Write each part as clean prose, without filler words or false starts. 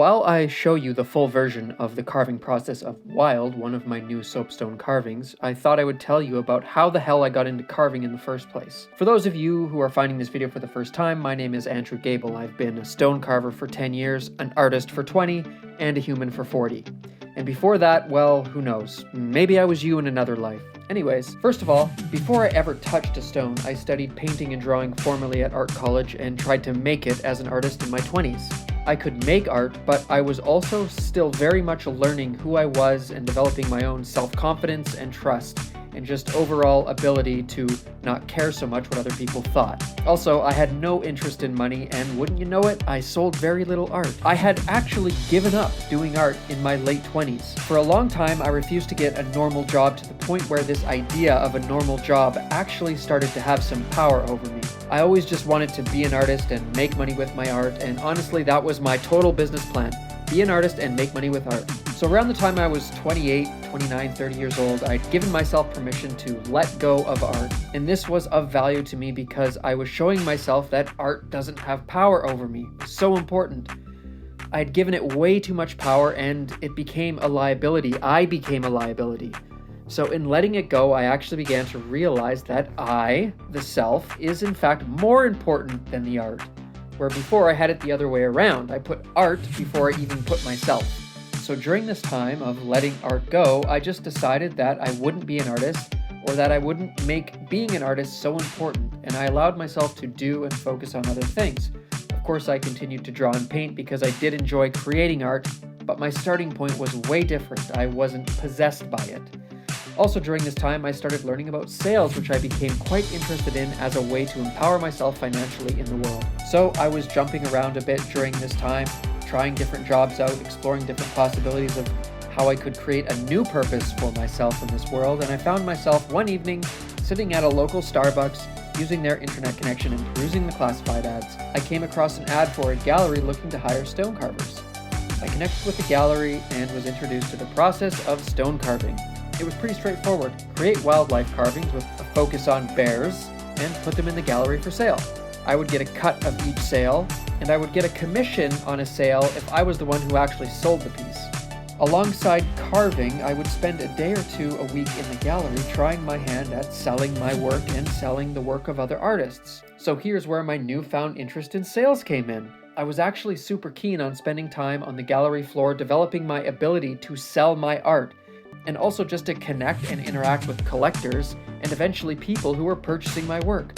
while I show you the full version of the carving process of Wild, one of my new soapstone carvings, I thought I would tell you about how the hell I got into carving in the first place. For those of you who are finding this video for the first time, my name is Andrew Gable. I've been a stone carver for 10 years, an artist for 20, and a human for 40. And before that, well, who knows? Maybe I was you in another life. Anyways, first of all, before I ever touched a stone, I studied painting and drawing formally at art college and tried to make it as an artist in my 20s. I could make art, but I was also still very much learning who I was and developing my own self-confidence and trust, and just overall ability to not care so much what other people thought. Also, I had no interest in money, and wouldn't you know it, I sold very little art. I had actually given up doing art in my late 20s. For a long time, I refused to get a normal job to the point where this idea of a normal job actually started to have some power over me. I always just wanted to be an artist and make money with my art, and honestly, that was my total business plan. Be an artist and make money with art. So around the time I was 28, 29, 30 years old, I'd given myself permission to let go of art. And this was of value to me because I was showing myself that art doesn't have power over me. It was so important. I'd given it way too much power and it became a liability. I became a liability. So in letting it go, I actually began to realize that I, the self, is in fact more important than the art. Where before I had it the other way around. I put art before I even put myself. So during this time of letting art go, I just decided that I wouldn't be an artist, or that I wouldn't make being an artist so important, and I allowed myself to do and focus on other things. Of course, I continued to draw and paint because I did enjoy creating art, but my starting point was way different. I wasn't possessed by it. Also during this time, I started learning about sales, which I became quite interested in as a way to empower myself financially in the world. So I was jumping around a bit during this time, trying different jobs out, exploring different possibilities of how I could create a new purpose for myself in this world, and I found myself one evening sitting at a local Starbucks, using their internet connection and perusing the classified ads. I came across an ad for a gallery looking to hire stone carvers. I connected with the gallery and was introduced to the process of stone carving. It was pretty straightforward. Create wildlife carvings with a focus on bears and put them in the gallery for sale. I would get a cut of each sale, and I would get a commission on a sale if I was the one who actually sold the piece. Alongside carving, I would spend a day or two a week in the gallery trying my hand at selling my work and selling the work of other artists. So here's where my newfound interest in sales came in. I was actually super keen on spending time on the gallery floor developing my ability to sell my art, and also just to connect and interact with collectors and eventually people who were purchasing my work.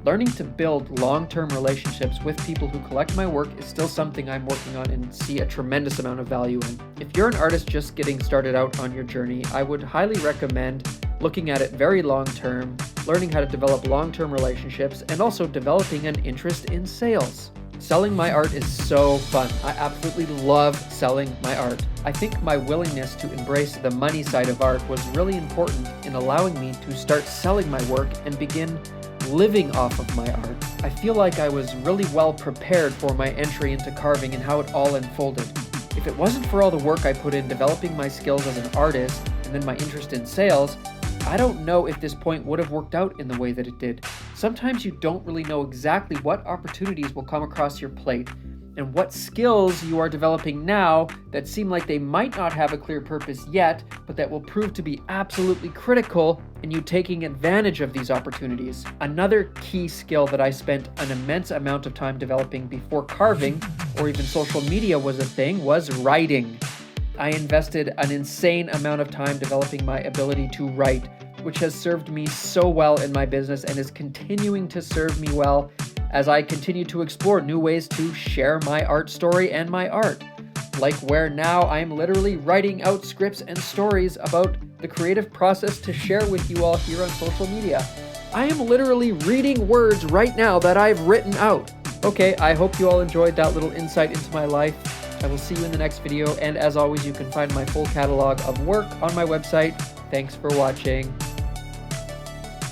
Learning to build long-term relationships with people who collect my work is still something I'm working on and see a tremendous amount of value in. If you're an artist just getting started out on your journey, I would highly recommend looking at it very long-term, learning how to develop long-term relationships, and also developing an interest in sales. Selling my art is so fun. I absolutely love selling my art. I think my willingness to embrace the money side of art was really important in allowing me to start selling my work and begin living off of my art. I feel like I was really well prepared for my entry into carving and how it all unfolded. If it wasn't for all the work I put in developing my skills as an artist and then my interest in sales, I don't know if this point would have worked out in the way that it did. Sometimes you don't really know exactly what opportunities will come across your plate and what skills you are developing now that seem like they might not have a clear purpose yet, but that will prove to be absolutely critical in you taking advantage of these opportunities. Another key skill that I spent an immense amount of time developing before carving or even social media was a thing was writing. I invested an insane amount of time developing my ability to write, which has served me so well in my business and is continuing to serve me well as I continue to explore new ways to share my art story and my art. Like where now I'm literally writing out scripts and stories about the creative process to share with you all here on social media. I am literally reading words right now that I've written out. Okay, I hope you all enjoyed that little insight into my life. I will see you in the next video, and as always, you can find my full catalog of work on my website. Thanks for watching.